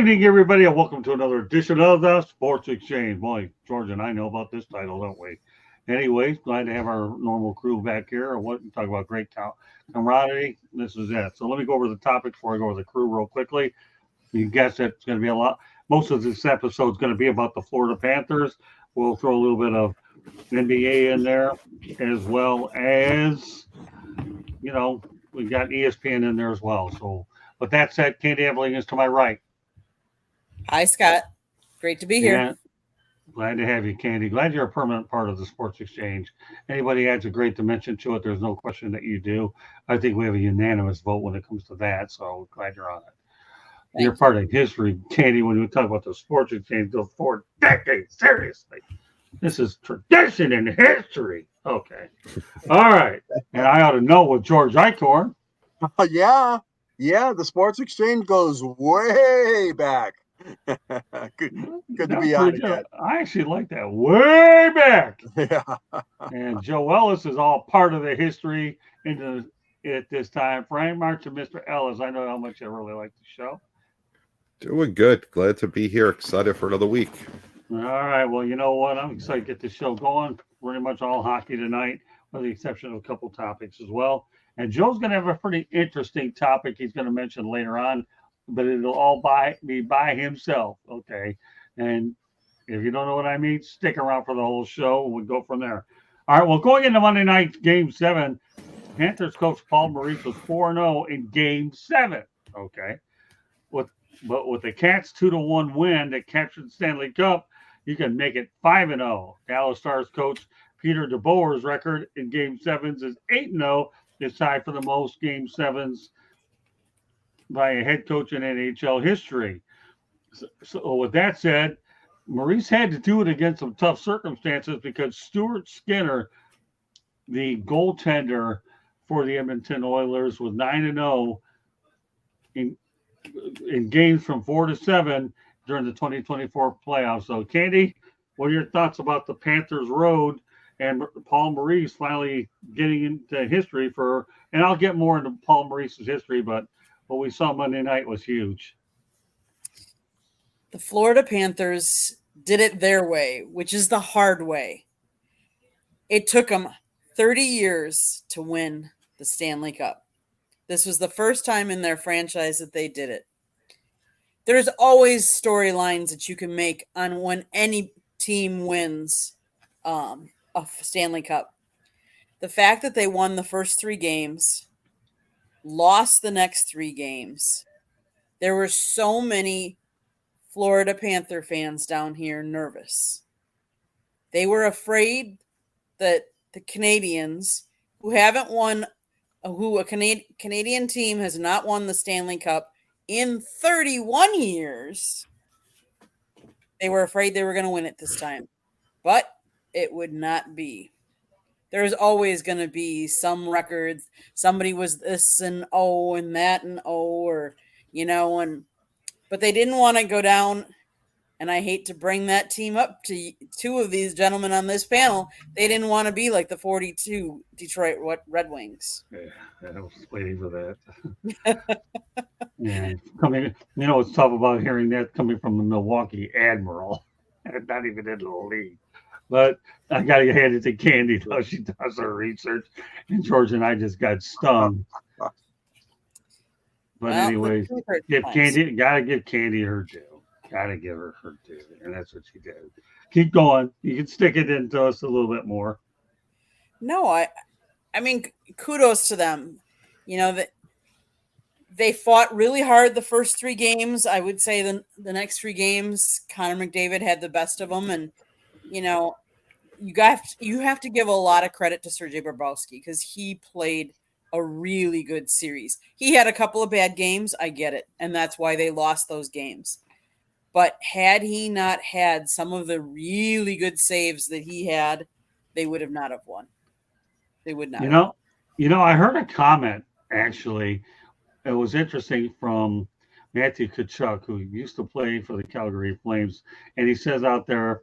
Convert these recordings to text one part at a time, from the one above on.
evening, everybody, and welcome to another edition of the Sports Exchange. Boy, George and I know about this title, don't we? Anyways, glad to have our normal crew back here and talk about great camaraderie. This is it. So let me go over the topic before I go over the crew real quickly. You guess it's going to be a lot. Most of this episode is going to be about the Florida Panthers. We'll throw a little bit of NBA in there, as well as, we got ESPN in there as well. So, with that said, Candy Eveling is to my right. Hi, Scott. Great to be here. And glad to have you, Candy. Glad you're a permanent part of the Sports Exchange. Anybody adds a great dimension to it, there's no question that you do. I think we have a unanimous vote when it comes to that, so glad you're on it. You're part of history, Candy, when we talk about the Sports Exchange, those 4 decades. Seriously. This is tradition and history. Okay. All right. And I ought to know with George Eichhorn. Yeah, the Sports Exchange goes way back. good to be on again. I actually like that. Way back. Yeah. And Joe Ellis is all part of the history at this time. Frank March and Mr. Ellis, I know how much I really like the show. Doing good. Glad to be here. Excited for another week. All right. Well, you know what? I'm excited to get this show going. Pretty much all hockey tonight, with the exception of a couple topics as well. And Joe's going to have a pretty interesting topic he's going to mention later on, but it'll all be by himself. Okay. And if you don't know what I mean, stick around for the whole show. We'll go from there. All right. Well, going into Monday night Game 7, Panthers coach Paul Maurice was 4-0 in Game 7. Okay. But with the Cats 2-1 win that captured the Stanley Cup, you can make it 5-0. Dallas Stars coach Peterbeboer's record in Game 7s is 8-0. It's tied for the most Game 7s by a head coach in NHL history. So with that said, Maurice had to do it against some tough circumstances because Stuartskinner, the goaltender for the Edmonton Oilers, was 9-0 in games from 4-7 during the 2024 playoffs. So, Candy, what are your thoughts about the Panthers' road and Paul Maurice finally getting into history and I'll get more into Paul Maurice's history, but what we saw Monday night was huge. The Florida Panthers did it their way, which is the hard way. It took them 30 years to win the Stanley Cup. This was the first time in their franchise that they did it. There's always storylines that you can make on when any team wins a Stanley Cup. The fact that they won the first 3 games, lost the next 3 games. There were so many Florida Panther fans down here nervous. They were afraid that the Canadians, who a Canadian team has not won the Stanley Cup in 31 years, they were afraid they were going to win it this time. But it would not be. There's always going to be some records. Somebody was this and oh and that and oh, but they didn't want to go down. And I hate to bring that team up to 2 of these gentlemen on this panel. They didn't want to be like the 42 Detroit Red Wings. Yeah, I was waiting for that. Yeah, what's tough about hearing that coming from the Milwaukee Admiral, not even in the league. But I got to hand it to Candy, though. She does her research. And George and I just got stung. But anyways, got to give Candy her due. Got to give her due. And that's what she did. Keep going. You can stick it into us a little bit more. No, I mean, kudos to them. That they fought really hard the first 3 games. I would say the next 3 games, Connor McDavid had the best of them. And, you have to give a lot of credit to Sergeibobrovsky because he played a really good series. He had a couple of bad games. I get it. And that's why they lost those games. But had he not had some of the really good saves that he had, they would have not have won. They would not. I heard a comment, actually. It was interesting from Matthewtkachuk, who used to play for the Calgary Flames. And he says out there,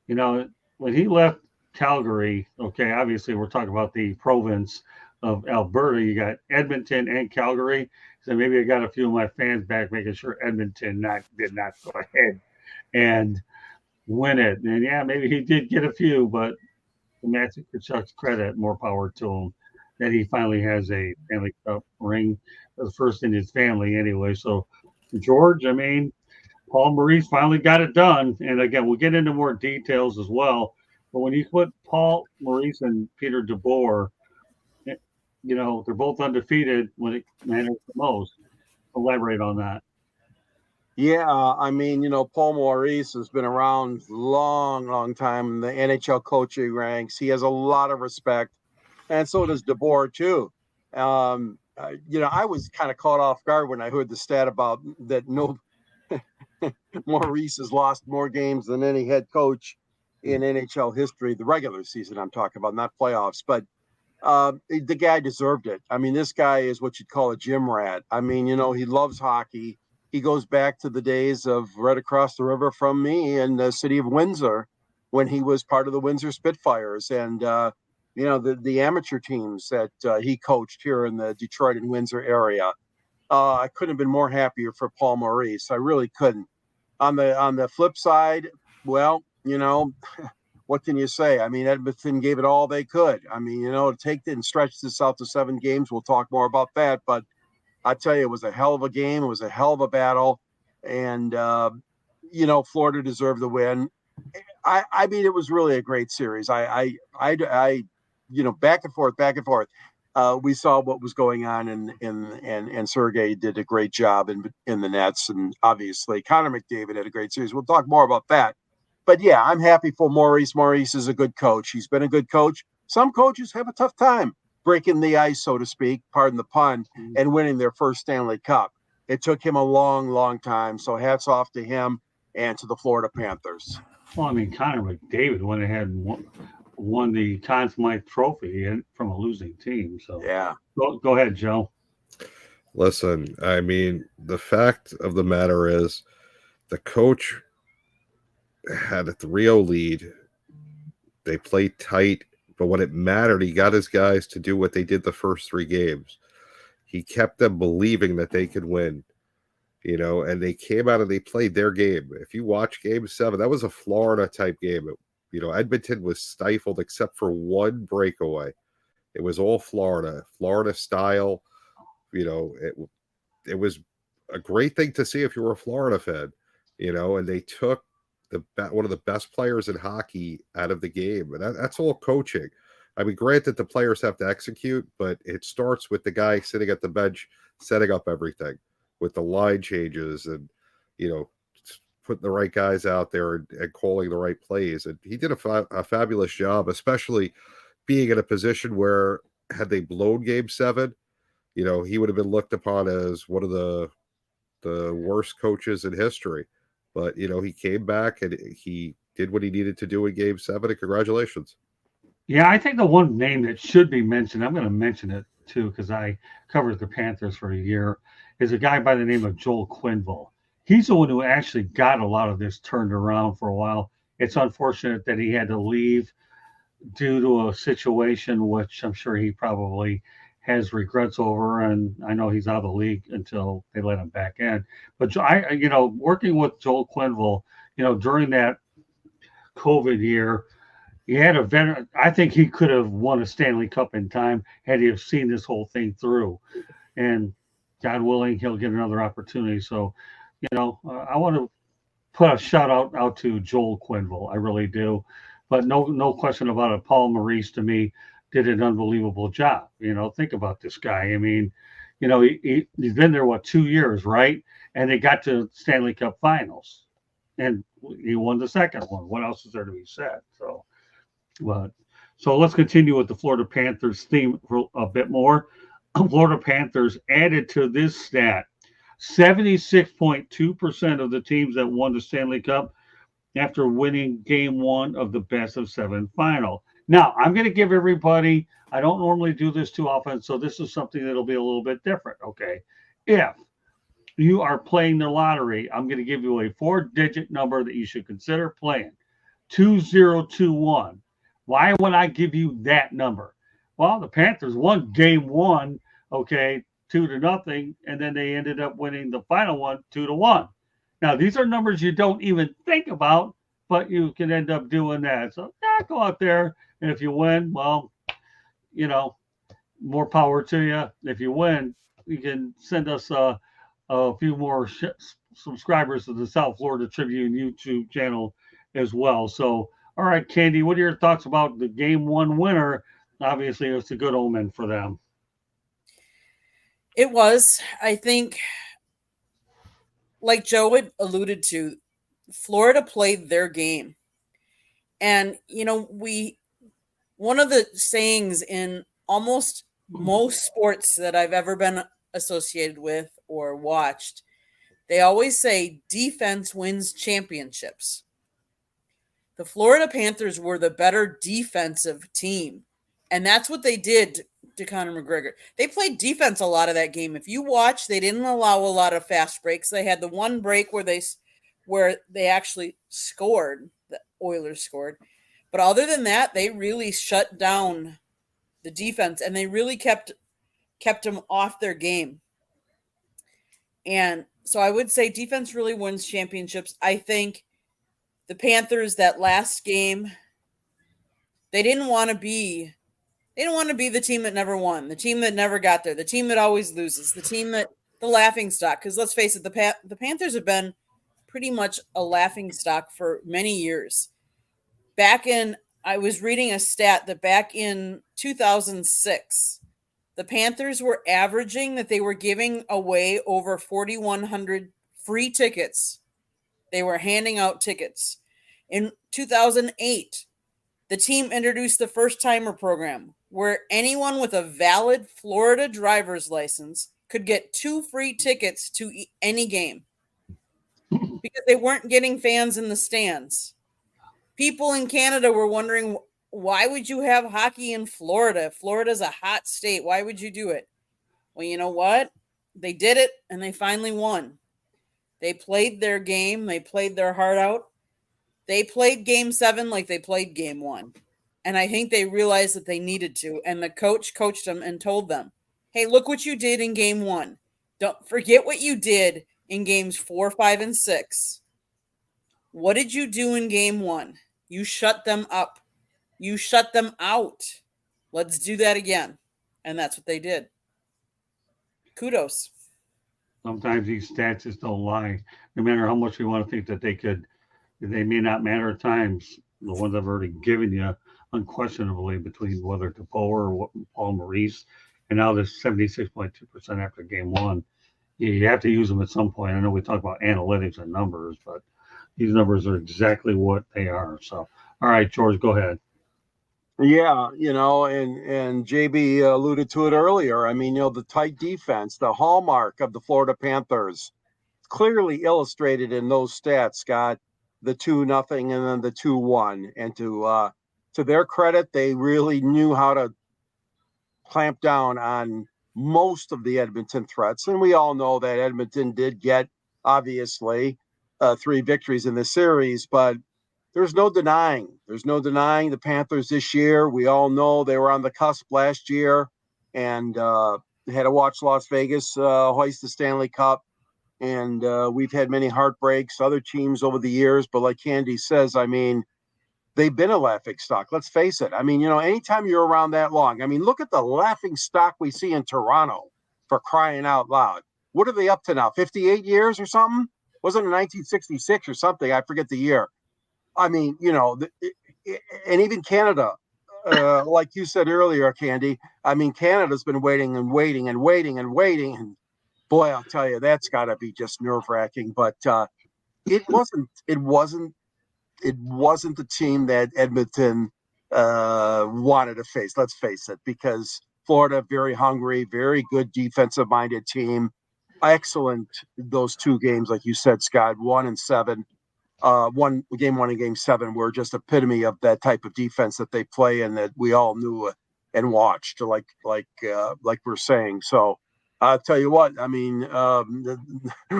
when he left Calgary, okay, obviously we're talking about the province of Alberta. You got Edmonton and Calgary. So maybe I got a few of my fans back, making sure Edmonton did not go ahead and win it. And yeah, maybe he did get a few, but to Matthewtkachuk's credit, more power to him, that he finally has a Stanley Cup ring, the first in his family anyway. So, George, I mean, Paulmaurice finally got it done. And again, we'll get into more details as well. But when you put Paulmaurice and peterbeboer, you know, they're both undefeated when it matters the most. Elaborate on that. Yeah, I mean, you know, Paulmaurice has been around long time in the NHL coaching ranks. He has a lot of respect, and so does DeBoer too. You know, I was kind of caught off guard when I heard the stat about that. No, Maurice has lost more games than any head coach in NHL history. The regular season, I'm talking about, not playoffs, but. The guy deserved it. I mean, this guy is what you'd call a gym rat. I mean, you know, he loves hockey. He goes back to the days of right across the river from me in the city of Windsor when he was part of the Windsor Spitfires and, you know, the amateur teams that he coached here in the Detroit and Windsor area. I couldn't have been more happier for Paulmaurice. I really couldn't. On the flip side, well, you know, what can you say? I mean, Edmonton gave it all they could. I mean, you know, to take it and stretch this out to 7 games, we'll talk more about that. But I tell you, it was a hell of a game. It was a hell of a battle. And, you know, Florida deserved the win. I mean, it was really a great series. I you know, back and forth. We saw what was going on, and Sergei did a great job in the nets. And obviously, Connor McDavid had a great series. We'll talk more about that. But yeah, I'm happy for Maurice. Maurice is a good coach. He's been a good coach. Some coaches have a tough time breaking the ice, so to speak, pardon the pun, and winning their first Stanley Cup. It took him a long time. So hats off to him and to the Florida Panthers. Well, I mean, Connor McDavid went ahead and won the Conn Smythe Trophy from a losing team. So yeah, go ahead, Joe. Listen, I mean, the fact of the matter is the coach had a 3-0 lead. They played tight, but when it mattered, he got his guys to do what they did the first 3 games. He kept them believing that they could win, you know, and they came out and they played their game. If you watch Game 7, that was a Florida-type game. You know, Edmonton was stifled except for one breakaway. It was all Florida style. You know, it was a great thing to see if you were a Florida fan, you know, and they took one of the best players in hockey out of the game. And that's all coaching. I mean, granted, the players have to execute, but it starts with the guy sitting at the bench, setting up everything with the line changes and, you know, putting the right guys out there and calling the right plays. And he did a fabulous job, especially being in a position where had they blown Game 7, you know, he would have been looked upon as one of the worst coaches in history. But, you know, he came back and he did what he needed to do in Game 7, and congratulations. Yeah, I think the one name that should be mentioned, I'm going to mention it too because I covered the Panthers for a year, is a guy by the name of Joel Quenneville. He's the one who actually got a lot of this turned around for a while. It's unfortunate that he had to leave due to a situation which I'm sure he probably has regrets over, and I know he's out of the league until they let him back in. But you know, working with Joel Quenneville, you know, during that COVID year, he had a veteran. I think he could have won a Stanley Cup in time had he have seen this whole thing through. And God willing, he'll get another opportunity. So, you know, I want to put a shout out to Joel Quenneville. I really do. But no question about it. Paulmaurice, to me, did an unbelievable job. You know, think about this guy. I mean, you know, he's been there, 2 years, right? And they got to Stanley Cup finals. And he won the second one. What else is there to be said? So let's continue with the Florida Panthers theme for a bit more. Florida Panthers added to this stat 76.2% of the teams that won the Stanley Cup after winning Game 1 of the best of 7 final. Now, I'm going to give everybody, I don't normally do this too often, so this is something that'll be a little bit different, okay? If you are playing the lottery, I'm going to give you a 4-digit number that you should consider playing, 2021. Why would I give you that number? Well, the Panthers won game one, okay, 2-0, and then they ended up winning the final one 2-1. Now, these are numbers you don't even think about, but you can end up doing that. So, yeah, go out there, and if you win, well, you know, more power to you. If you win, you can send us a few more subscribers to the South Florida Tribune YouTube channel as well. So, all right, Candy, what are your thoughts about the game one winner? Obviously, it's a good omen for them. It was, I think, like Joe had alluded to, Florida played their game. And, one of the sayings in almost most sports that I've ever been associated with or watched, they always say defense wins championships. The Florida Panthers were the better defensive team. And that's what they did to Conor McGregor. They played defense a lot of that game. If you watch, they didn't allow a lot of fast breaks. They had the one break where they actually scored. The Oilers scored. But other than that, they really shut down the defense, and they really kept them off their game. And so I would say defense really wins championships. I think the Panthers, that last game, they didn't want to be the team that never won, the team that never got there, the team that always loses, the laughing stock. Because let's face it, the Panthers have been pretty much a laughing stock for many years. I was reading a stat that back in 2006, the Panthers were averaging that they were giving away over 4,100 free tickets. They were handing out tickets. In 2008, the team introduced the first-timer program where anyone with a valid Florida driver's license could get 2 free tickets to any game because they weren't getting fans in the stands. People in Canada were wondering, why would you have hockey in Florida? Florida's a hot state. Why would you do it? Well, you know what? They did it, and they finally won. They played their game. They played their heart out. They played game 7 like they played game 1. And I think they realized that they needed to. And the coach coached them and told them, hey, look what you did in game 1. Don't forget what you did in games 4, 5, and 6. What did you do in game 1? You shut them up. You shut them out. Let's do that again. And that's what they did. Kudos. Sometimes these stats just don't lie. No matter how much we want to think that they may not matter at times. The ones I've already given you, unquestionably, between whether DeBoer or Paulmaurice, and now this 76.2% after game 1. You have to use them at some point. I know we talk about analytics and numbers, but these numbers are exactly what they are. So, all right, George, go ahead. Yeah, and JB alluded to it earlier. I mean, the tight defense, the hallmark of the Florida Panthers, clearly illustrated in those stats, Scott, the 2-0 and then the 2-1. And to their credit, they really knew how to clamp down on most of the Edmonton threats. And we all know that Edmonton did get, obviously, 3 victories in the series, but there's no denying the Panthers this year. We all know they were on the cusp last year and had to watch Las Vegas hoist the Stanley Cup. And we've had many heartbreaks, other teams over the years. But like Candy says, I mean, they've been a laughing stock. Let's face it. I mean, anytime you're around that long, I mean, look at the laughing stock we see in Toronto, for crying out loud. What are they up to now? 58 years or something? Wasn't it 1966 or something? I forget the year. I mean, and even Canada, like you said earlier, Candy, I mean, Canada's been waiting and waiting and waiting and waiting. And boy, I'll tell you, that's got to be just nerve-wracking. But it wasn't the team that Edmonton wanted to face. Let's face it, because Florida, very hungry, very good defensive-minded team. Excellent, those 2 games, like you said, Scott, 1 and 7. Game 1 and game 7 were just epitome of that type of defense that they play and that we all knew and watched, like we're saying. So I'll tell you what, I mean,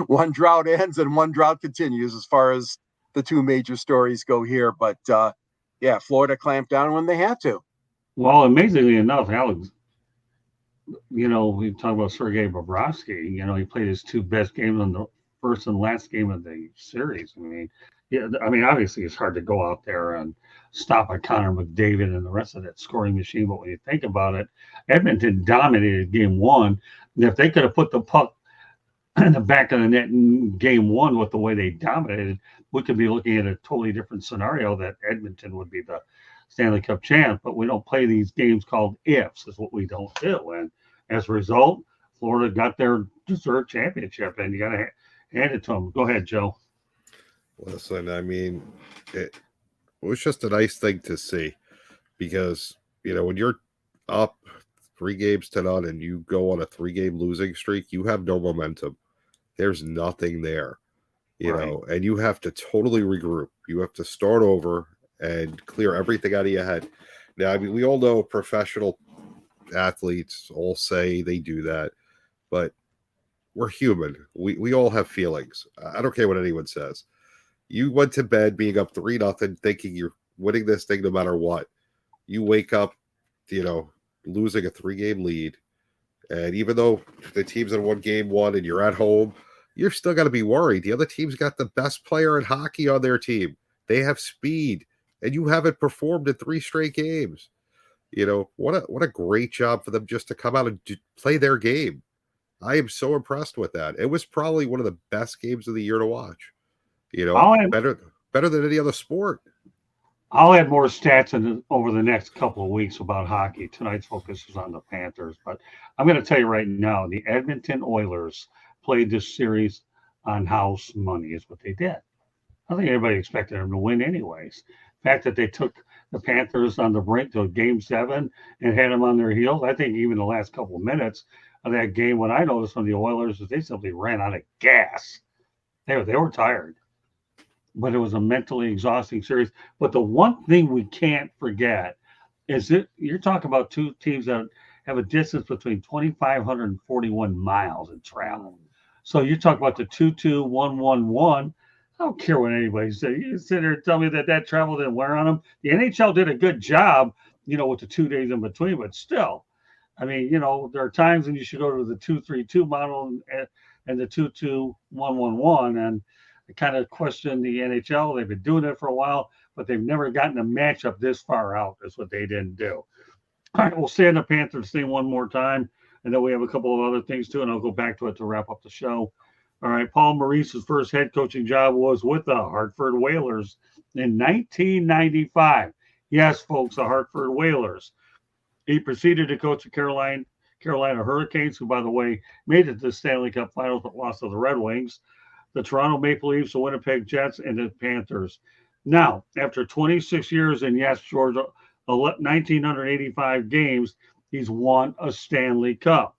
one drought ends and one drought continues as far as the 2 major stories go here. But yeah, Florida clamped down when they had to. Well, amazingly enough, Alex, we talk about sergeibobrovsky. He played his two best games on the first and last game of the series. Obviously it's hard to go out there and stop a Connor McDavid and the rest of that scoring machine. But when you think about it, Edmonton dominated game one. And if they could have put the puck in the back of the net in game one with the way they dominated, we could be looking at a totally different scenario that Edmonton would be the Stanley Cup champ. But we don't play these games called ifs, is what we don't do. And as a result, Florida got their deserved championship, and you got to hand it to them. Go ahead, Joe. Listen, it was just a nice thing to see because, when you're up 3-0 and you go on a 3-game losing streak, you have no momentum. There's nothing there, and you have to totally regroup. You have to start over and clear everything out of your head. Now, we all know professional athletes all say they do that, but we're human. We all have feelings. I don't care what anyone says. You went to bed being up 3-0, thinking you're winning this thing no matter what. You wake up, losing a 3-game lead. And even though the team's in won game one and you're at home, you're still got to be worried. The other team's got the best player in hockey on their team. They have speed, and you haven't performed in 3 straight games. What a great job for them just to come out and play their game. I am so impressed with that. It was probably one of the best games of the year to watch. Better than any other sport. I'll add more stats over the next couple of weeks about hockey. Tonight's focus is on the Panthers, but I'm going to tell you right now, the Edmonton Oilers played this series on house money is what they did. I don't think anybody expected them to win anyways. The fact that they took the Panthers on the brink to Game 7 and had them on their heels, I think even the last couple of minutes of that game, what I noticed from the Oilers is they simply ran out of gas. They were tired. But it was a mentally exhausting series. But the one thing we can't forget is that you're talking about two teams that have a distance between 2,541 miles in travel. So you talk about the 2-2, 1-1-1. I don't care what anybody says. You sit there and tell me that travel didn't wear on them. The NHL did a good job, with the 2 days in between, but still. There are times when you should go to the 2-3-2 model and the 2-2, 1-1-1. And I kind of question the NHL. They've been doing it for a while, but they've never gotten a matchup this far out. That's what they didn't do. All right, we'll stay on the Panthers thing one more time, and then we have a couple of other things too, and I'll go back to it to wrap up the show. All right, Paulmaurice's first head coaching job was with the Hartford Whalers in 1995. Yes, folks, the Hartford Whalers. He proceeded to coach the Carolina Hurricanes, who, by the way, made it to the Stanley Cup Finals but lost to the Red Wings, the Toronto Maple Leafs, the Winnipeg Jets, and the Panthers. Now, after 26 years and, yes, Georgia, 1,985 games, he's won a Stanley Cup.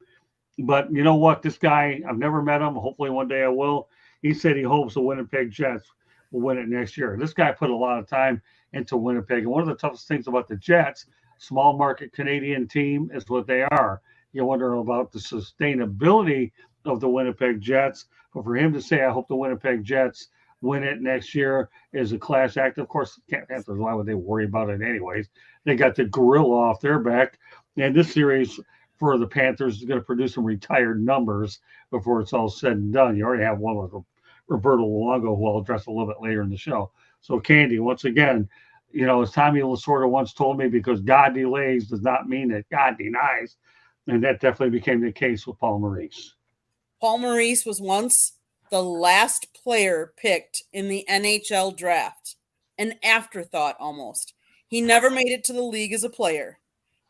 But you know what? This guy, I've never met him. Hopefully one day I will. He said he hopes the Winnipeg Jets will win it next year. This guy put a lot of time into Winnipeg. And one of the toughest things about the Jets, small market Canadian team, is what they are. You wonder about the sustainability of the Winnipeg Jets. But for him to say, I hope the Winnipeg Jets win it next year is a class act. Of course, Panthers, why would they worry about it anyways? They got the gorilla off their back. And this series for the Panthers is going to produce some retired numbers before it's all said and done. You already have one with Robertoluongo, who I'll address a little bit later in the show. So, Candy, once again, as Tommy Lasorda once told me, because God delays does not mean that God denies. And that definitely became the case with Paulmaurice. Paulmaurice was once the last player picked in the NHL draft, an afterthought almost. He never made it to the league as a player,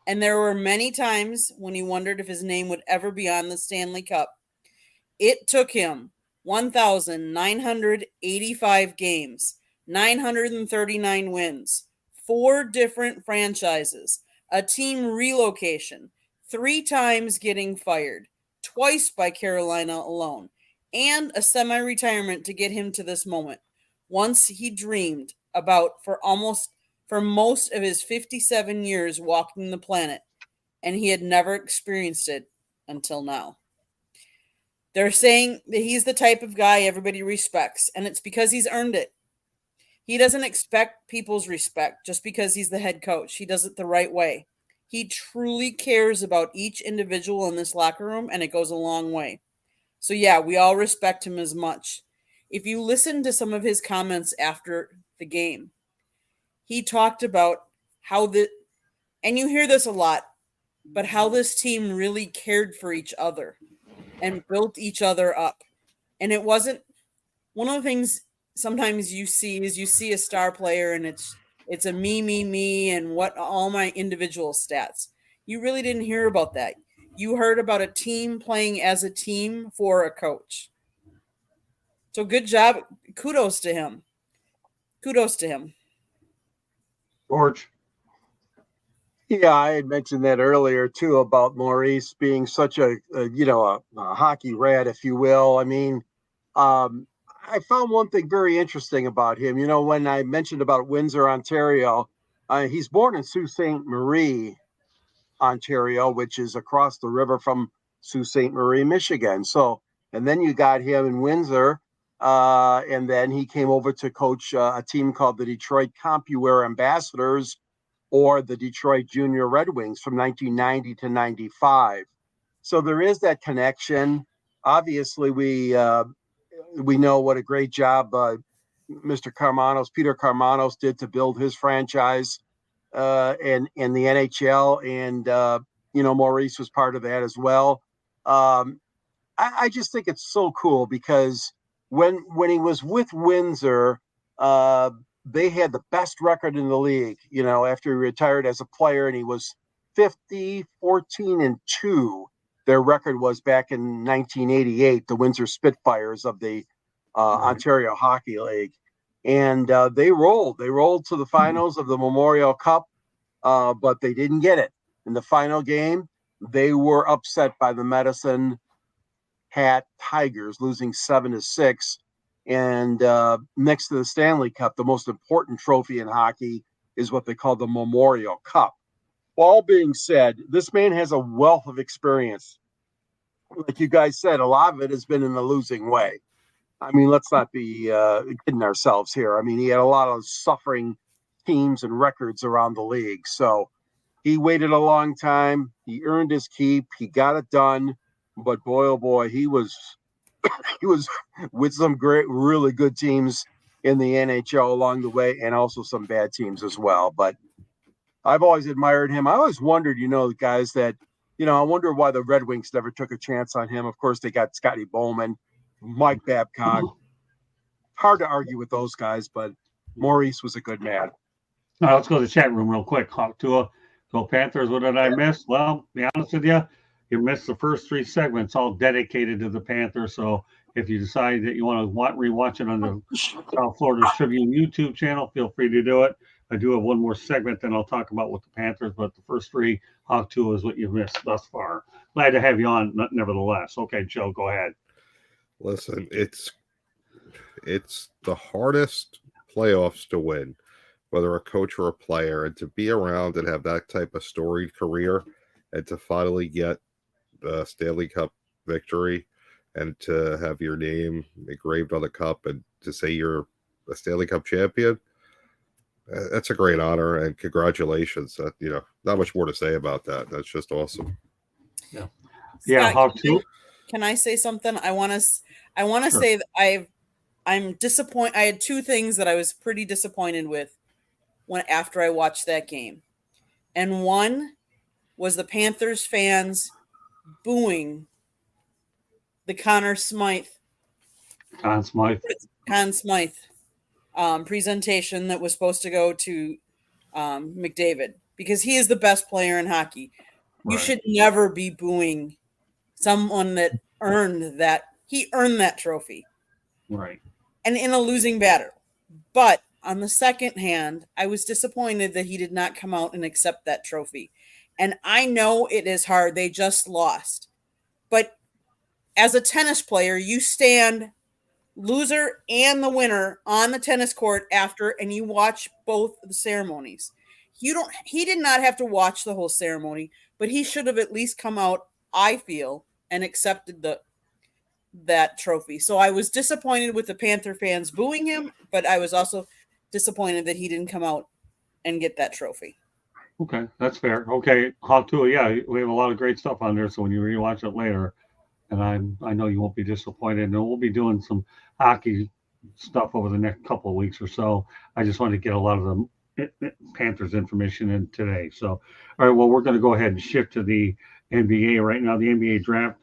and there were many times when he wondered if his name would ever be on the Stanley Cup. It took him 1,985 games, 939 wins, 4 different franchises, a team relocation, 3 times getting fired, twice by Carolina alone, and a semi-retirement to get him to this moment. Once he dreamed about for most of his 57 years walking the planet, and he had never experienced it until now. They're saying that he's the type of guy everybody respects, and it's because he's earned it. He doesn't expect people's respect just because he's the head coach. He does it the right way. He truly cares about each individual in this locker room, and it goes a long way. So, yeah, we all respect him as much. If you listen to some of his comments after the game, he talked about how and you hear this a lot, but how this team really cared for each other and built each other up. And it wasn't one of the things sometimes you see a star player and it's a me, and what all my individual stats. You really didn't hear about that. You heard about a team playing as a team for a coach. So good job. Kudos to him. George. Yeah, I had mentioned that earlier too about Maurice being such a hockey rat, if you will. I mean, I found one thing very interesting about him. When I mentioned about Windsor, Ontario, he's born in Sault Ste. Marie, Ontario, which is across the river from Sault Ste. Marie, Michigan. So, and then you got him in Windsor, and then he came over to coach a team called the Detroit CompuWare Ambassadors, or the Detroit Junior Red Wings from 1990 to 95. So there is that connection. Obviously, we know what a great job Peter Carmanos did to build his franchise in the NHL, and Maurice was part of that as well. I just think it's so cool because when he was with Windsor, they had the best record in the league, after he retired as a player, and he was 50, 14, and 2. Their record was back in 1988, the Windsor Spitfires of the Ontario Hockey League. And they rolled to the finals of the Memorial Cup, but they didn't get it. In the final game, they were upset by the Medicine Hat Tigers, losing 7-6. And next to the Stanley Cup, the most important trophy in hockey is what they call the Memorial Cup. All being said, this man has a wealth of experience. Like you guys said, a lot of it has been in the losing way. I mean, let's not be kidding ourselves here. I mean, he had a lot of suffering teams and records around the league. So he waited a long time. He earned his keep. He got it done. But boy, oh boy, he was with some great, really good teams in the NHL along the way, and also some bad teams as well. But I've always admired him. I always wondered, guys, that, I wonder why the Red Wings never took a chance on him. Of course, they got Scotty Bowman, Mike Babcock. Hard to argue with those guys, but Maurice was a good man. All right, let's go to the chat room real quick. Hawk Tua, go Panthers. What did I miss? Well, to be honest with you, you missed the first 3 segments, all dedicated to the Panthers. So if you decide that you want to rewatch it on the South Florida Tribune YouTube channel, feel free to do it. I do have one more segment, then I'll talk about with the Panthers, but the first 3, Hawk Tua, is what you've missed thus far. Glad to have you on, nevertheless. Okay, Joe, go ahead. Listen, it's the hardest playoffs to win, whether a coach or a player, and to be around and have that type of storied career and to finally get the Stanley Cup victory and to have your name engraved on the cup and to say you're a Stanley Cup champion, that's a great honor, and congratulations. Not much more to say about that. That's just awesome. Yeah. Hawk Tua. Can I say something? I want to say that I'm disappointed. I had 2 things that I was pretty disappointed with after I watched that game. And one was the Panthers fans booing the Conn Smythe presentation that was supposed to go to McDavid, because he is the best player in hockey. Right. You should never be booing someone that earned that. He earned that trophy. Right. And in a losing battle. But on the second hand, I was disappointed that he did not come out and accept that trophy. And I know it is hard. They just lost. But as a tennis player, you stand loser and the winner on the tennis court after, and you watch both the ceremonies. He did not have to watch the whole ceremony, but he should have at least come out, I feel, and accepted that trophy. So I was disappointed with the Panther fans booing him, but I was also disappointed that he didn't come out and get that trophy. Okay, that's fair. Okay, Hawk 2, yeah, we have a lot of great stuff on there. So when you rewatch it later, and I know you won't be disappointed. And we'll be doing some hockey stuff over the next couple of weeks or so. I just wanted to get a lot of the Panthers information in today. So, all right, well, we're going to go ahead and shift to the NBA right now. The NBA draft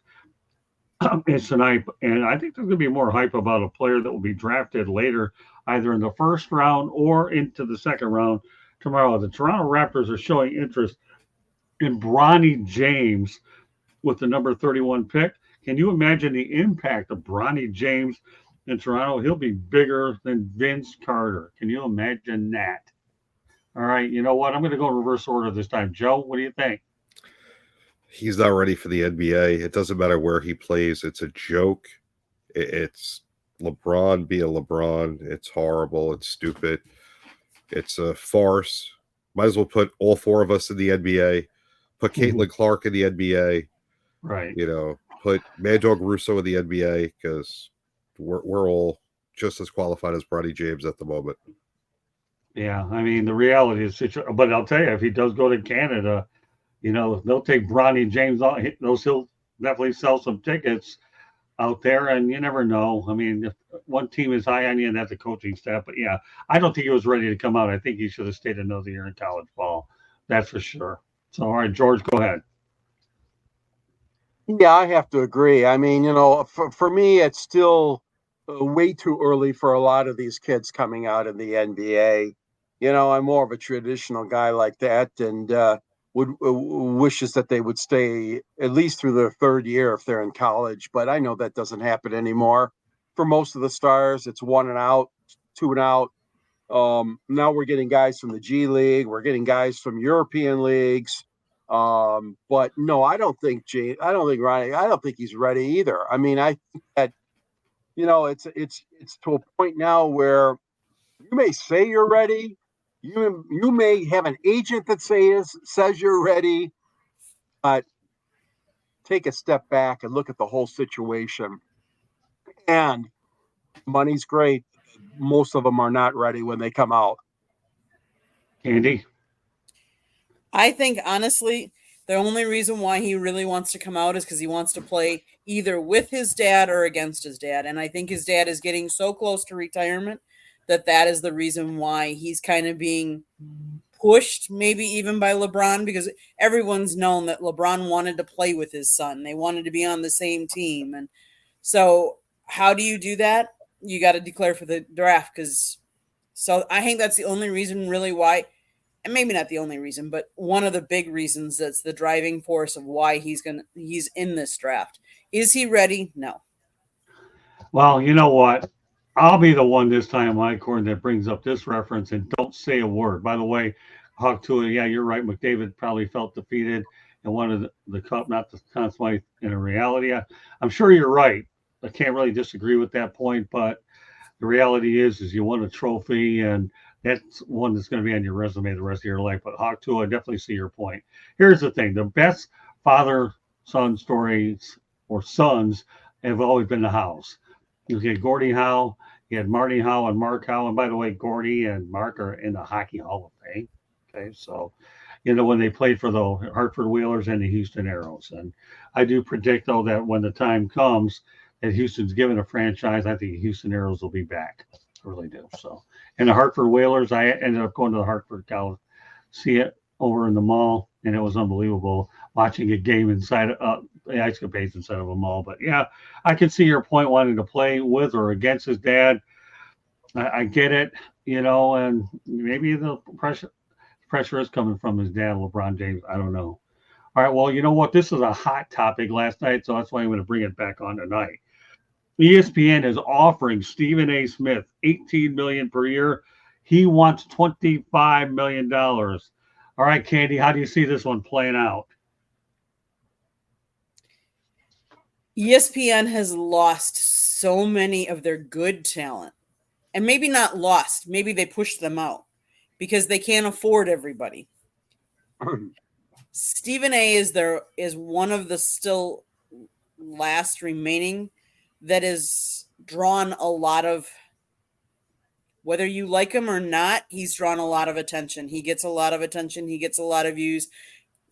is tonight, and I think there's going to be more hype about a player that will be drafted later, either in the first round or into the second round tomorrow. The Toronto Raptors are showing interest in Bronny James with the number 31 pick. Can you imagine the impact of Bronny James in Toronto? He'll be bigger than Vince Carter. Can you imagine that? All right, you know what? I'm going to go in reverse order this time. Joe, what do you think? He's not ready for the NBA. It doesn't matter where he plays. It's a joke. It's LeBron being LeBron. It's horrible. It's stupid. It's a farce. Might as well put all four of us in the NBA. Put Caitlin Clark in the NBA. Right. You know, put Mad Dog Russo in the NBA because we're all just as qualified as Bronny James at the moment. Yeah, I mean, the reality is, but I'll tell you, if he does go to Canada, you know, they'll take Bronny James on. He'll definitely sell some tickets out there, and you never know. I mean, if one team is high on you, and that's the coaching staff. But yeah, I don't think he was ready to come out. I think he should have stayed another year in college ball. That's for sure. So, all right, George, go ahead. Yeah, I have to agree. I mean, you know, for me, it's still way too early for a lot of these kids coming out in the NBA. You know, I'm more of a traditional guy like that, and would wishes that they would stay at least through their third year if they're in college. But I know that doesn't happen anymore. For most of the stars, it's one and out, two and out. Now we're getting guys from the G League. We're getting guys from European leagues. But no, I don't think Ronnie. I don't think he's ready either. I mean, I think that you know it's to a point now where you may say you're ready. You may have an agent that says you're ready, but take a step back and look at the whole situation. And money's great. Most of them are not ready when they come out. Andy? I think, honestly, the only reason why he really wants to come out is because he wants to play either with his dad or against his dad. And I think his dad is getting so close to retirement that is the reason why he's kind of being pushed, maybe even by LeBron, because everyone's known that LeBron wanted to play with his son. They wanted to be on the same team. And so how do you do that? You got to declare for the draft so I think that's the only reason really why, and maybe not the only reason, but one of the big reasons that's the driving force of why he's in this draft. Is he ready? No. Well, you know what? I'll be the one this time, Lycorn, that brings up this reference and don't say a word. By the way, Hawk Tua, yeah, you're right. McDavid probably felt defeated and wanted the cup, not the Conn Smythe in a reality. I'm sure you're right. I can't really disagree with that point, but the reality is you won a trophy, and that's one that's going to be on your resume the rest of your life. But Hawk Tua, I definitely see your point. Here's the thing: the best father-son stories or sons have always been the Howes. You had Gordie Howe, you had Marty Howe and Mark Howe. And by the way, Gordie and Mark are in the Hockey Hall of Fame. Okay, so, you know, when they played for the Hartford Whalers and the Houston Aeros. And I do predict, though, that when the time comes that Houston's given a franchise, I think the Houston Aeros will be back. I really do. So, and the Hartford Whalers, I ended up going to the Hartford College, see it over in the mall, and it was unbelievable watching a game inside the Icecapades inside of a mall. But yeah, I can see your point, wanting to play with or against his dad. I get it, you know, and maybe the pressure is coming from his dad, LeBron James. I don't know. All right, well, you know what? This is a hot topic last night, so that's why I'm going to bring it back on tonight. ESPN is offering Stephen A. Smith $18 million per year. He wants $25 million. All right, Candy, how do you see this one playing out? ESPN has lost so many of their good talent. And maybe not lost. Maybe they pushed them out because they can't afford everybody. Stephen A. is one of the still last remaining that has drawn a lot of Whether you like him or not, he's drawn a lot of attention. He gets a lot of attention. He gets a lot of views.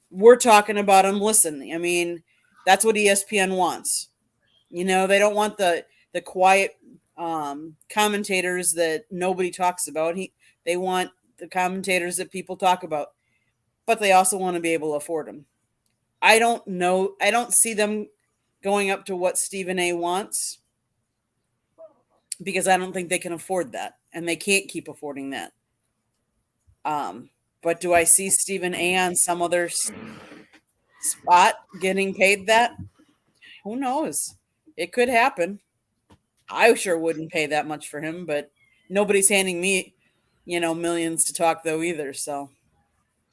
We're talking about him. Listen, I mean, that's what ESPN wants. You know, they don't want the quiet commentators that nobody talks about. They want the commentators that people talk about, but they also want to be able to afford them. I don't know. I don't see them going up to what Stephen A wants because I don't think they can afford that, and they can't keep affording that. But do I see Stephen A on some other spot getting paid that? Who knows? It could happen. I sure wouldn't pay that much for him, but nobody's handing me, millions to talk though either. So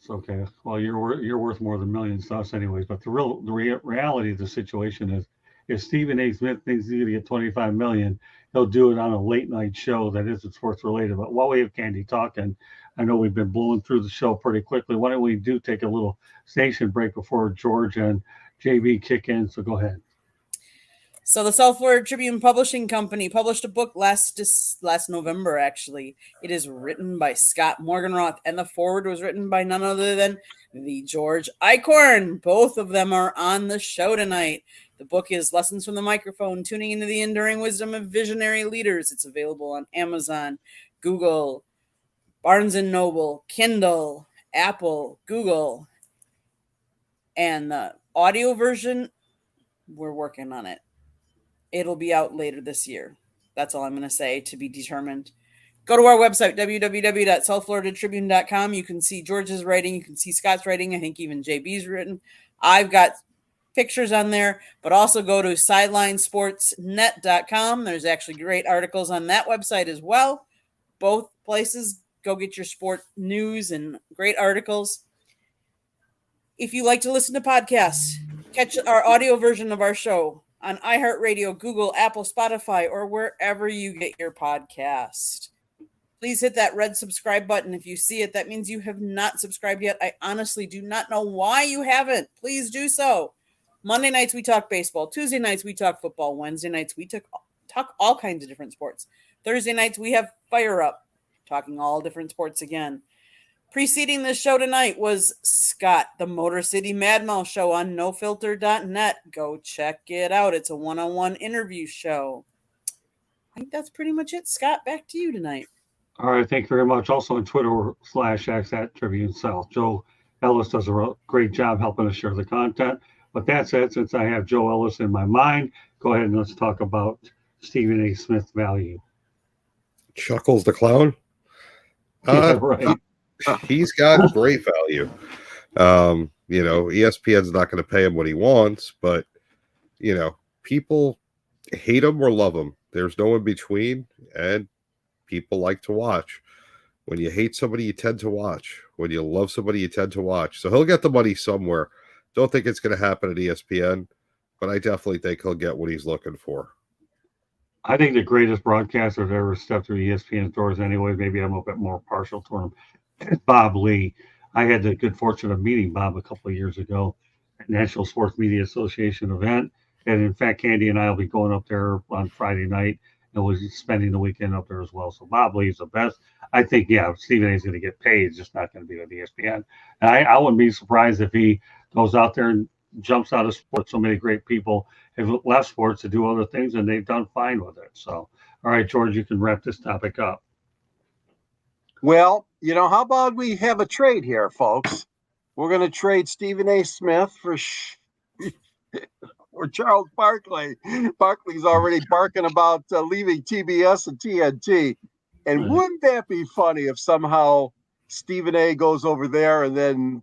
It's okay. Well, you're worth more than millions to us, anyways. But the reality of the situation is, if Stephen A. Smith thinks he's going to get 25 million, he'll do it on a late night show that isn't sports related. But while we have Candy talking, I know we've been blowing through the show pretty quickly. Why don't we take a little station break before George and JB kick in? So go ahead. So the South Florida Tribune Publishing Company published a book last November, actually. It is written by Scott Morgenroth, and the foreword was written by none other than the George Eichhorn. Both of them are on the show tonight. The book is Lessons from the Microphone, Tuning into the Enduring Wisdom of Visionary Leaders. It's available on Amazon, Google, Barnes & Noble, Kindle, Apple, Google. And the audio version, we're working on it. It'll be out later this year. That's all I'm going to say, to be determined. Go to our website, www.southfloridatribune.com. You can see George's writing. You can see Scott's writing. I think even JB's written. I've got pictures on there, but also go to sidelinesportsnet.com. There's actually great articles on that website as well. Both places, go get your sport news and great articles. If you like to listen to podcasts, catch our audio version of our show on iHeartRadio, Google, Apple, Spotify, or wherever you get your podcast. Please hit that red subscribe button. If you see it, that means you have not subscribed yet. I honestly do not know why you haven't. Please do so. Monday nights, we talk baseball. Tuesday nights, we talk football. Wednesday nights, we talk all kinds of different sports. Thursday nights, we have Fire Up, talking all different sports again. Preceding this show tonight was Scott, the Motor City Madmouse show on nofilter.net. Go check it out. It's a one-on-one interview show. I think that's pretty much it. Scott, back to you tonight. All right. Thank you very much. Also on Twitter /X at Tribune South. Joe Ellis does a great job helping us share the content. But that said, since I have Joe Ellis in my mind, go ahead and let's talk about Stephen A. Smith value. Chuckles the clown. Yeah, right. He's got great value. ESPN's not going to pay him what he wants, but people hate him or love him. There's no in between, and people like to watch. When you hate somebody, you tend to watch. When you love somebody, you tend to watch. So he'll get the money somewhere. Don't think it's going to happen at ESPN, but I definitely think he'll get what he's looking for. I think the greatest broadcaster that ever stepped through ESPN's doors anyways, maybe I'm a bit more partial to him, Bob Lee. I had the good fortune of meeting Bob a couple of years ago at National Sports Media Association event. And in fact, Candy and I will be going up there on Friday night, and we'll be spending the weekend up there as well. So Bob Lee is the best. I think, Stephen A is going to get paid. It's just not going to be with ESPN. And I wouldn't be surprised if he goes out there and jumps out of sports. So many great people have left sports to do other things, and they've done fine with it. So, all right, George, you can wrap this topic up. Well, how about we have a trade here, folks? We're going to trade Stephen A. Smith for Charles Barkley. Barkley's already barking about leaving TBS and TNT. And wouldn't that be funny if somehow Stephen A. goes over there and then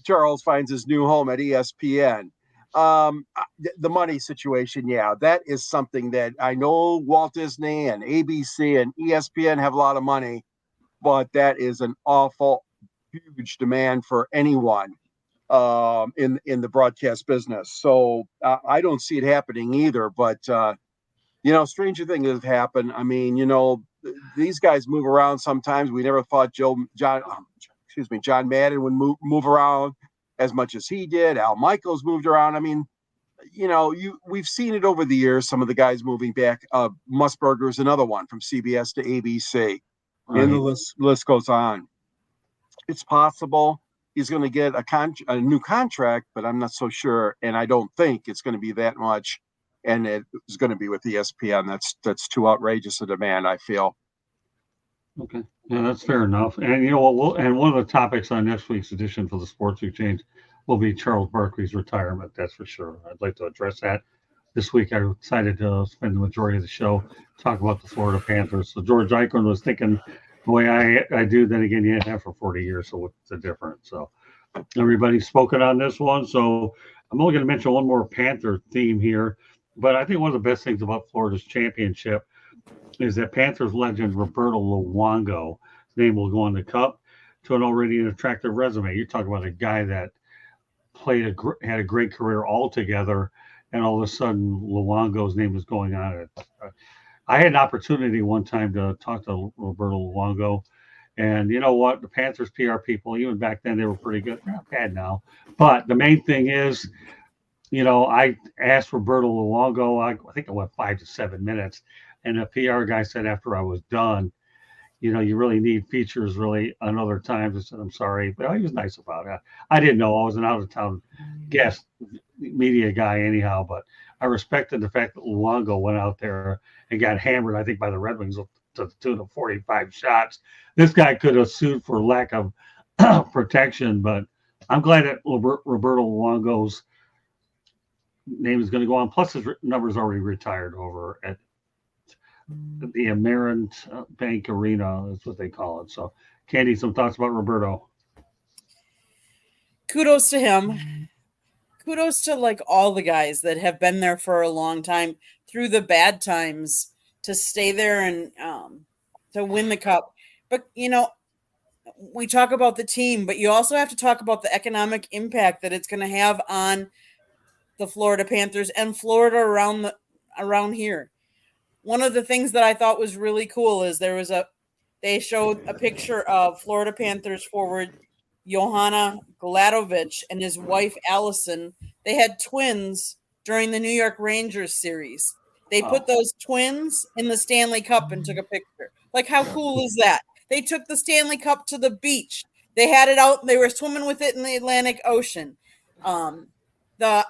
Charles finds his new home at ESPN? The money situation, that is something that I know Walt Disney and ABC and ESPN have a lot of money, but that is an awful huge demand for anyone in the broadcast business. So I don't see it happening either. But stranger things have happened. I mean, these guys move around sometimes. We never thought John Madden would move around as much as he did. Al Michaels moved around. I mean, we've seen it over the years. Some of the guys moving back. Musburger's another one from CBS to ABC, and the list goes on. It's possible he's going to get a new contract, but I'm not so sure, and I don't think it's going to be that much. And it's going to be with ESPN. That's too outrageous a demand, I feel. Okay, yeah, that's fair enough. And you know what? And one of the topics on next week's edition for the Sports Exchange will be Charles Barkley's retirement. That's for sure. I'd like to address that this week. I decided to spend the majority of the show talking about the Florida Panthers. So George Eichhorn was thinking the way I do. Then again, you have for 40 years, so what's the difference? So everybody's spoken on this one. So I'm only going to mention one more Panther theme here. But I think one of the best things about Florida's championship is that Panthers legend Robertoluongo, his name will go on the cup, to an already attractive resume. You're talking about a guy that had a great career altogether, and all of a sudden Luongo's name is going on it. I had an opportunity one time to talk to Robertoluongo, and you know what? The Panthers PR people, even back then, they were pretty good. They're not bad now. But the main thing is, I asked Robertoluongo, I think I went 5 to 7 minutes, and the PR guy said after I was done, you really need features really on other times. I said, I'm sorry, but he was nice about it. I didn't know. I was an out-of-town guest media guy anyhow, but I respected the fact that Luongo went out there and got hammered, I think, by the Red Wings to the tune of 45 shots. This guy could have sued for lack of protection, but I'm glad that Robertoluongo's name is going to go on. Plus, his number's already retired over at the Amerant Bank Arena. That's what they call it. So, Candy, some thoughts about Roberto? Kudos to him. Kudos to all the guys that have been there for a long time through the bad times to stay there and to win the cup. But, we talk about the team, but you also have to talk about the economic impact that it's going to have on the Florida Panthers and Florida around here. One of the things that I thought was really cool is they showed a picture of Florida Panthers forward Johanna Gladovich and his wife Allison. They had twins during the New York Rangers series. They put those twins in the Stanley Cup and took a picture. How cool is that? They took the Stanley Cup to the beach. They had it out. They were swimming with it in the Atlantic Ocean. The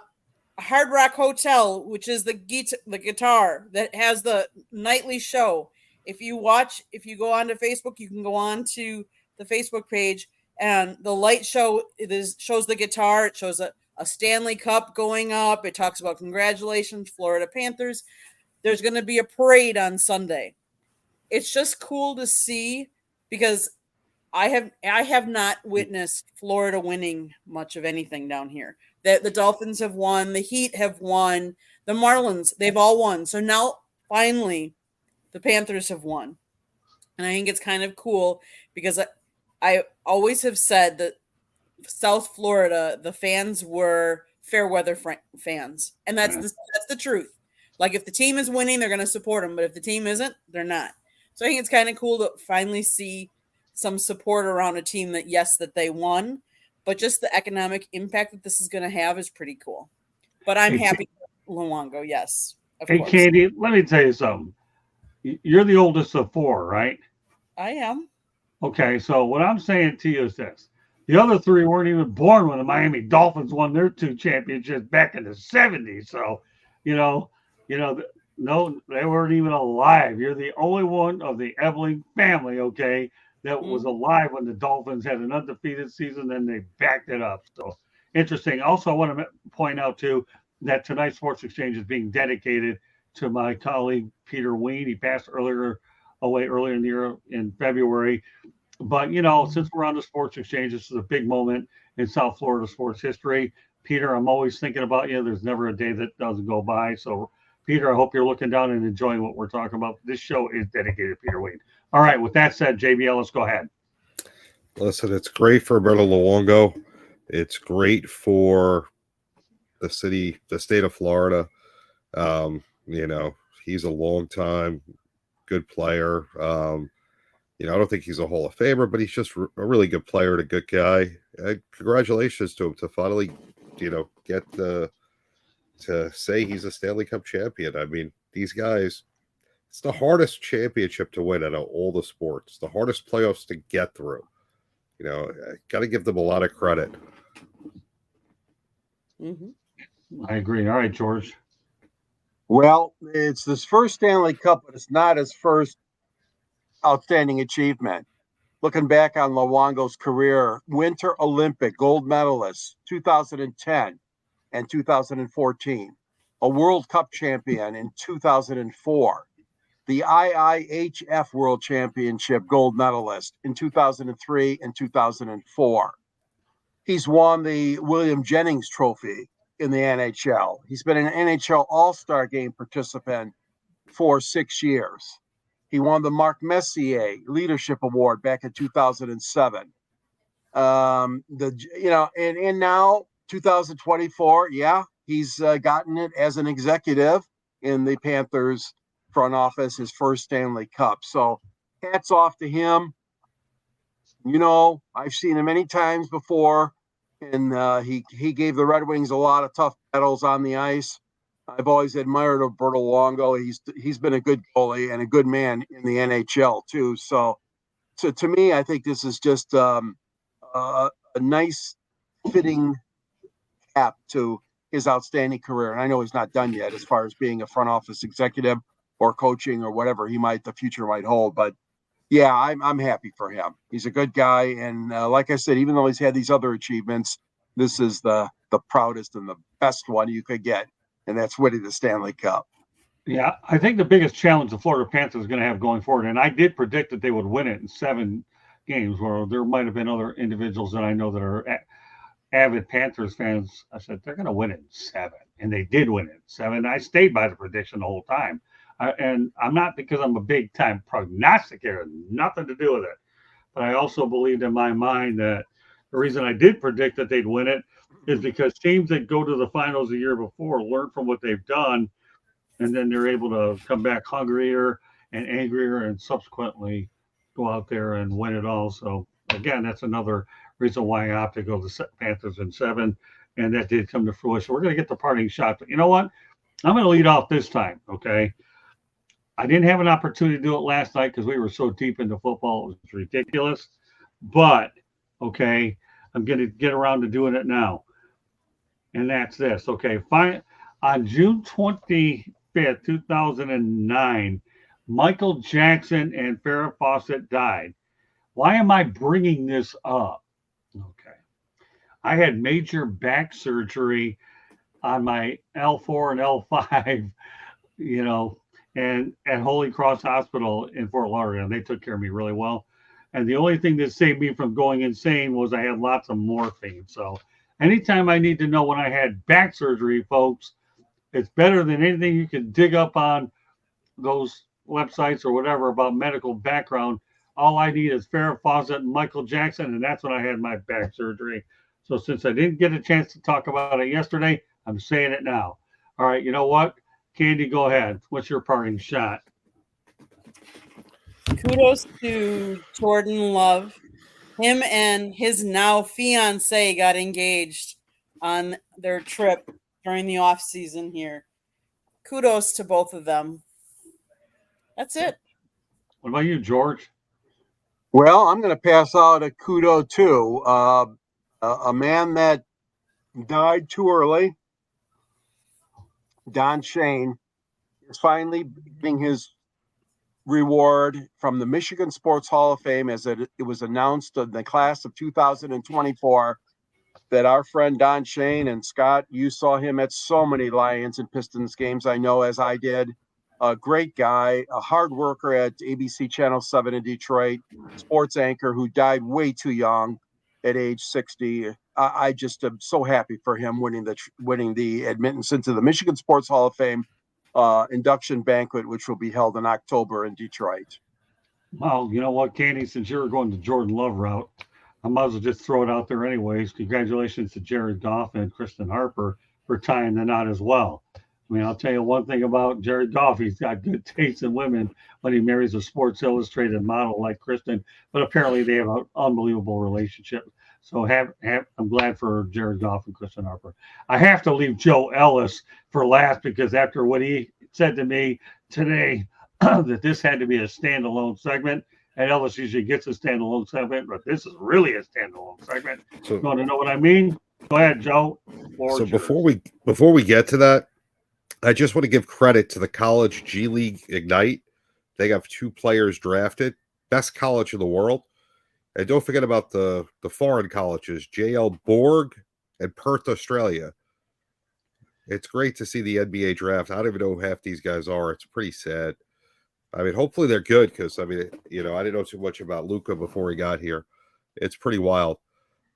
Hard Rock Hotel, which is the guitar that has the nightly show. If you go onto Facebook, you can go on to the Facebook page, and the light show shows the guitar. It shows a Stanley Cup going up. It talks about congratulations, Florida Panthers. There's going to be a parade on Sunday. It's just cool to see because I have not witnessed Florida winning much of anything down here. The Dolphins have won, the Heat have won, the Marlins, they've all won. So now finally the Panthers have won. And I think it's kind of cool because I always have said that South Florida, the fans were fair weather fans. And that's the truth. If the team is winning, they're going to support them. But if the team isn't, they're not. So I think it's kind of cool to finally see some support around a team that they won, but just the economic impact that this is going to have is pretty cool. But I'm happy for Luongo, yes. Hey, course. Candy, let me tell you something. You're the oldest of 4, right? I am. Okay, so what I'm saying to you is this. The other 3 weren't even born when the Miami Dolphins won their 2 championships back in the 70s. So, no, they weren't even alive. You're the only one of the Ebeling family, okay, that was alive when the Dolphins had an undefeated season, then they backed it up. So interesting. Also, I want to point out, too, that tonight's Sports Exchange is being dedicated to my colleague, Peter Ween. He passed earlier in the year in February. But, since we're on the Sports Exchange, this is a big moment in South Florida sports history. Peter, I'm always thinking about you. There's never a day that doesn't go by. So, Peter, I hope you're looking down and enjoying what we're talking about. This show is dedicated to Peter Ween. All right, with that said, JBL, let's go ahead. Listen, it's great for Roberto Luongo. It's great for the state of Florida. He's a long-time good player. I don't think he's a Hall of Famer, but he's just a really good player and a good guy. Congratulations to him to finally, get the to say he's a Stanley Cup champion. I mean, these guys, it's the hardest championship to win out of all the sports, the hardest playoffs to get through. You know, I got to give them a lot of credit. I agree. All right, George. Well, it's his first Stanley Cup, but it's not his first outstanding achievement. Looking back on Luongo's career, Winter Olympic gold medalist 2010 and 2014, a World Cup champion in 2004, the IIHF World Championship gold medalist in 2003 and 2004. He's won the William Jennings Trophy in the NHL. He's been an NHL All-Star Game participant for 6 years. He won the Marc Messier Leadership Award back in 2007. And now 2024, he's gotten it as an executive in the Panthers front office, his first Stanley Cup. So hats off to him. You know, I've seen him many times before, and he gave the Red Wings a lot of tough battles on the ice. I've always admired Robertoluongo. He's been a good goalie and a good man in the NHL too. So to me, I think this is just a nice fitting cap to his outstanding career. And I know he's not done yet as far as being a front office executive or coaching or whatever the future might hold. But yeah, I'm happy for him. He's a good guy. And like I said, even though he's had these other achievements, this is the proudest and the best one you could get. And that's winning the Stanley Cup. Yeah, I think the biggest challenge the Florida Panthers are going to have going forward, and I did predict that they would win it in 7 games, where there might have been other individuals that I know that are avid Panthers fans. I said, they're going to win it in 7, and they did win it in 7. I stayed by the prediction the whole time. And I'm not because I'm a big-time prognosticator, nothing to do with it. But I also believed in my mind that the reason I did predict that they'd win it is because teams that go to the finals the year before learn from what they've done, and then they're able to come back hungrier and angrier and subsequently go out there and win it all. So, again, that's another reason why I opted to go to the Panthers in 7, and that did come to fruition. We're going to get the parting shot. But you know what? I'm going to lead off this time, okay? I didn't have an opportunity to do it last night because we were so deep into football. It was ridiculous. But, okay, I'm going to get around to doing it now. And that's this. Okay, fine. On June 25th, 2009, Michael Jackson and Farrah Fawcett died. Why am I bringing this up? Okay. I had major back surgery on my L4 and L5, and at Holy Cross Hospital in Fort Lauderdale. They took care of me really well. And the only thing that saved me from going insane was I had lots of morphine. So anytime I need to know when I had back surgery, folks, it's better than anything you can dig up on those websites or whatever about medical background. All I need is Farrah Fawcett and Michael Jackson, and that's when I had my back surgery. So since I didn't get a chance to talk about it yesterday, I'm saying it now. All right, you know what? Candy, go ahead. What's your parting shot? Kudos to Jordan Love. Him and his now fiance got engaged on their trip during the off season here. Kudos to both of them. That's it. What about you, George? Well, I'm going to pass out a kudo too. A man that died too early, Don Shane, is finally getting his reward from the Michigan Sports Hall of Fame, as it was announced in the class of 2024 that our friend Don Shane, and Scott, you saw him at so many Lions and Pistons games, I know, as I did. A great guy, a hard worker at ABC Channel 7 in Detroit, sports anchor who died way too young at age 60. I just am so happy for him winning the admittance into the Michigan Sports Hall of Fame induction banquet, which will be held in October in Detroit. Well, you know what, Candy, since you were going the Jordan Love route, I might as well just throw it out there anyways. Congratulations to Jared Goff and Kristen Harper for tying the knot as well. I mean, I'll tell you one thing about Jared Goff. He's got good taste in women when he marries a Sports Illustrated model like Kristen, but apparently they have an unbelievable relationship. So I'm glad for Jared Goff and Christian Harper. I have to leave Joe Ellis for last because after what he said to me today, that this had to be a standalone segment. And Ellis usually gets a standalone segment, but this is really a standalone segment. So, you want to know what I mean? Go ahead, Joe. So before we get to that, I just want to give credit to the college G League Ignite. They have 2 players drafted, best college in the world. And don't forget about the foreign colleges, JL Borg and Perth, Australia. It's great to see the NBA draft. I don't even know who half these guys are. It's pretty sad. I mean, hopefully they're good because, I mean, you know, I didn't know too much about Luka before he got here. It's pretty wild.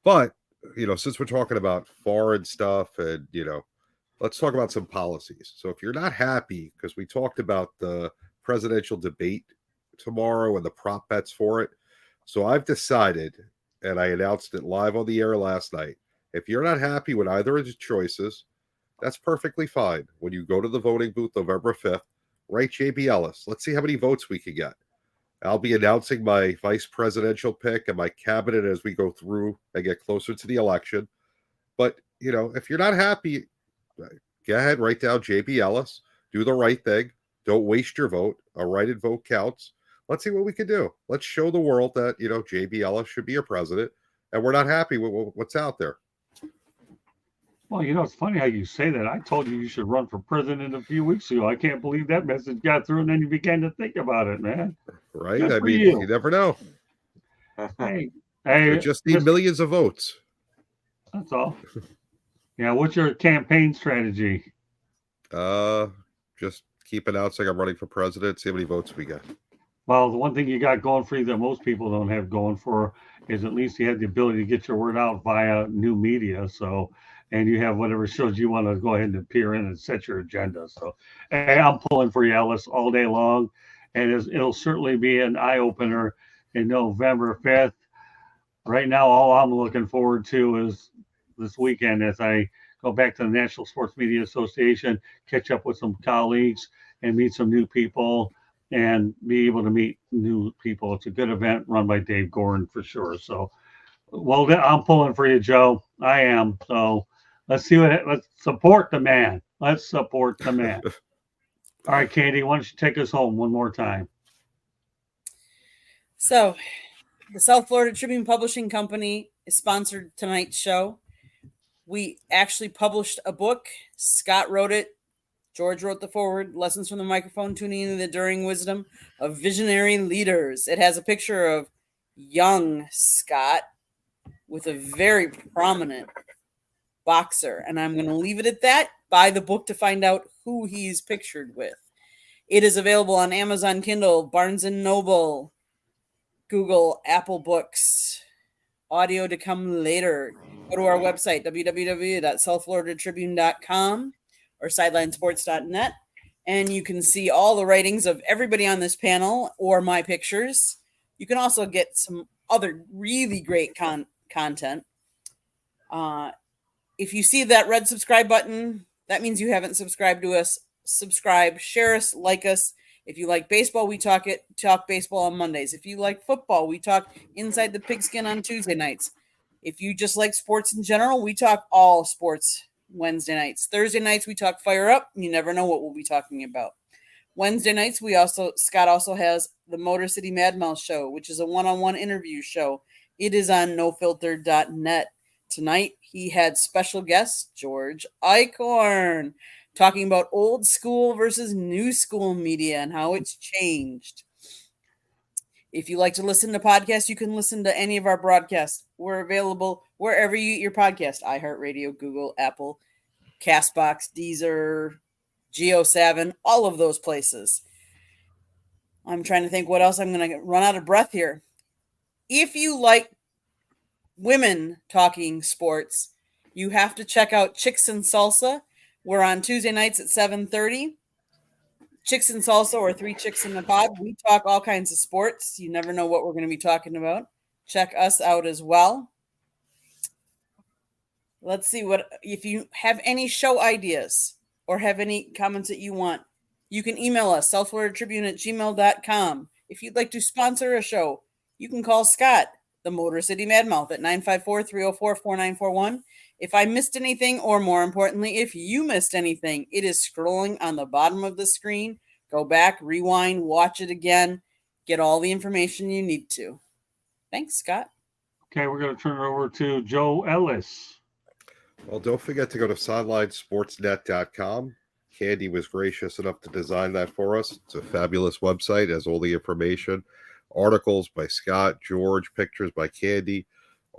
But, you know, since we're talking about foreign stuff and, you know, let's talk about some policies. So if you're not happy, because we talked about the presidential debate tomorrow and the prop bets for it. So I've decided, and I announced it live on the air last night, if you're not happy with either of the choices, that's perfectly fine. When you go to the voting booth November 5th, write JB Ellis. Let's see how many votes we can get. I'll be announcing my vice presidential pick and my cabinet as we go through and get closer to the election. But, you know, if you're not happy, go ahead, write down JB Ellis. Do the right thing. Don't waste your vote. A write-in vote counts. Let's see what we can do. Let's show the world that, you know, JB Ellis should be your president, and we're not happy with what's out there. Well, you know, it's funny how you say that. I told you should run for president a few weeks ago. I can't believe that message got through, and then you began to think about it, man. Right? Good I mean, you never know. Hey, we just need millions of votes. That's all. Yeah, what's your campaign strategy? Just keep announcing I'm running for president, see how many votes we get. Well, the one thing you got going for you that most people don't have going for is at least you have the ability to get your word out via new media. So, and you have whatever shows you want to go ahead and appear in and set your agenda. So, hey, I'm pulling for you, Ellis, all day long. And it'll certainly be an eye-opener in November 5th. Right now, all I'm looking forward to is this weekend as I go back to the National Sports Media Association, catch up with some colleagues and meet some new people and be able to meet new people. It's a good event run by Dave Gordon for sure. So, well, I'm pulling for you, Joe. I am. So let's support the man. Let's support the man. All right, Katie, why don't you take us home one more time? So the South Florida Tribune Publishing Company is sponsored tonight's show. We actually published a book. Scott wrote it. George wrote the foreword, Lessons from the Microphone, Tuning into the Enduring Wisdom of Visionary Leaders. It has a picture of young Scott with a very prominent boxer. And I'm going to leave it at that. Buy the book to find out who he's pictured with. It is available on Amazon Kindle, Barnes & Noble, Google, Apple Books, audio to come later. Go to our website, www.southfloridatribune.com. or sidelinesports.net, and you can see all the writings of everybody on this panel or my pictures. You can also get some other really great content. If you see that red subscribe button, that means you haven't subscribed to us. Subscribe, share us, like us. If you like baseball, we talk baseball on Mondays. If you like football, we talk Inside the Pigskin on Tuesday nights. If you just like sports in general, we talk all sports Wednesday nights. Thursday nights, we talk Fire Up. You never know what we'll be talking about. Wednesday nights, Scott also has the Motor City Mad Mouse show, which is a one-on-one interview show. It is on nofilter.net. Tonight, he had special guest George Eichhorn talking about old school versus new school media and how it's changed. If you like to listen to podcasts, you can listen to any of our broadcasts. We're available wherever you get your podcast. iHeartRadio, Google, Apple, CastBox, Deezer, GeoSavin, all of those places. I'm trying to think what else. I'm going to run out of breath here. If you like women talking sports, you have to check out Chicks and Salsa. We're on Tuesday nights at 7:30. Chicks and Salsa, or Three Chicks in the Pod. We talk all kinds of sports. You never know what we're going to be talking about. Check us out as well. Let's see if you have any show ideas or have any comments that you want, you can email us, southfloridatribune@gmail.com. If you'd like to sponsor a show, you can call Scott, the Motor City Mad Mouth at 954-304-4941. If I missed anything, or more importantly, if you missed anything, it is scrolling on the bottom of the screen. Go back, rewind, watch it again, get all the information you need to. Thanks, Scott. Okay, we're going to turn it over to Joe Ellis. Well, don't forget to go to sidelinesportsnet.com. Candy was gracious enough to design that for us. It's a fabulous website, has all the information, articles by Scott, George, pictures by Candy,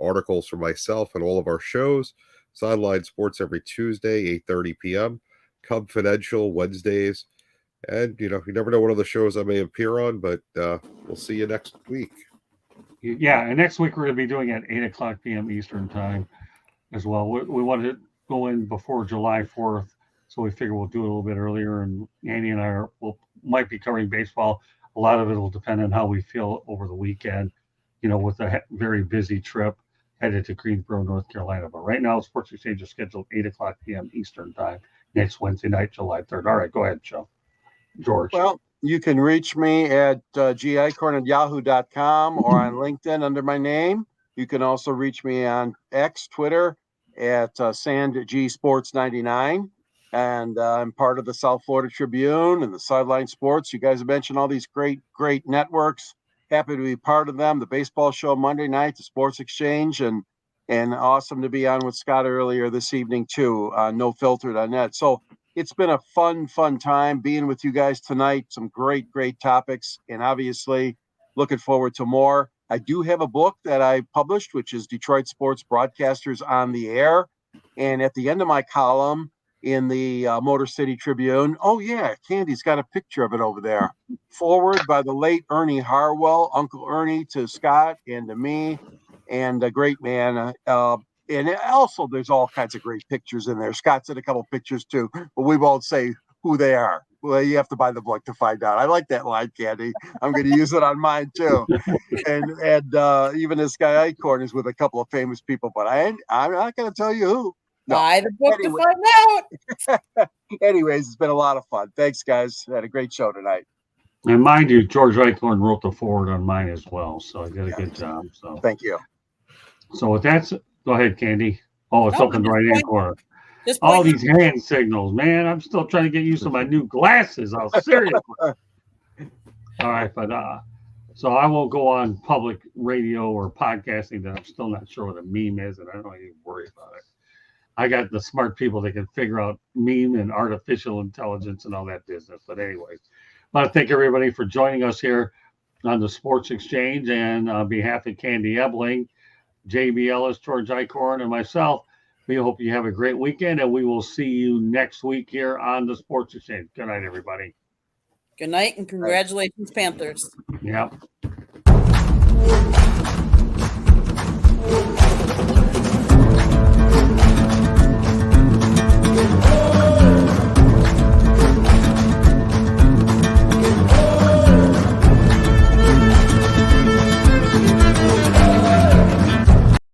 articles from myself and all of our shows. Sideline Sports every Tuesday, 8:30 p.m. Confidential Wednesdays. And, you never know what other shows I may appear on, but we'll see you next week. Yeah, and next week we're going to be doing it at 8 o'clock p.m. Eastern time as well. We wanted to go in before July 4th, so we figure we'll do it a little bit earlier. And Andy and I might be covering baseball. A lot of it will depend on how we feel over the weekend, with a very busy trip headed to Greensboro, North Carolina. But right now, Sports Exchange is scheduled 8 o'clock p.m. Eastern time next Wednesday night, July 3rd. All right, go ahead, Joe. George. Well, you can reach me at gicorn@yahoo.com or on LinkedIn under my name. You can also reach me on X, Twitter at SandGSports99. And I'm part of the South Florida Tribune and the Sideline Sports. You guys have mentioned all these great networks. Happy to be part of them. The baseball show Monday night, the Sports Exchange, and awesome to be on with Scott earlier this evening too, nofilter.net. So it's been a fun time being with you guys tonight. Some great topics, and obviously looking forward to more. I do have a book that I published, which is Detroit Sports Broadcasters on the Air. And at the end of my column in the Motor City Tribune, oh yeah, Candy's got a picture of it over there. Forward by the late Ernie Harwell, Uncle Ernie to Scott and to me, and a great man. And also, there's all kinds of great pictures in there. Scott said a couple pictures too, but we won't say who they are. Well, you have to buy the book to find out. I like that line, Candy. I'm going to use it on mine too. And even this guy Eichhorn is with a couple of famous people, but I'm not going to tell you who. No. Buy the book to find out. Anyways, it's been a lot of fun. Thanks, guys. Had a great show tonight. And mind you, George Eichhorn wrote the forward on mine as well, so I did a good job. So thank you. So with that, go ahead, Candy. Oh, it's up in the right-hand corner. All these hand signals, man. I'm still trying to get used to my new glasses. I'll seriously. All right, but so I won't go on public radio or podcasting that I'm still not sure what a meme is, and I don't even worry about it. I got the smart people that can figure out meme and artificial intelligence and all that business. But anyways, I want to thank everybody for joining us here on the Sports Exchange, and on behalf of Candy Ebling, JB Ellis, George Eichhorn, and myself, we hope you have a great weekend, and we will see you next week here on the Sports Exchange. Good night, everybody. Good night, and congratulations, Panthers. Yep.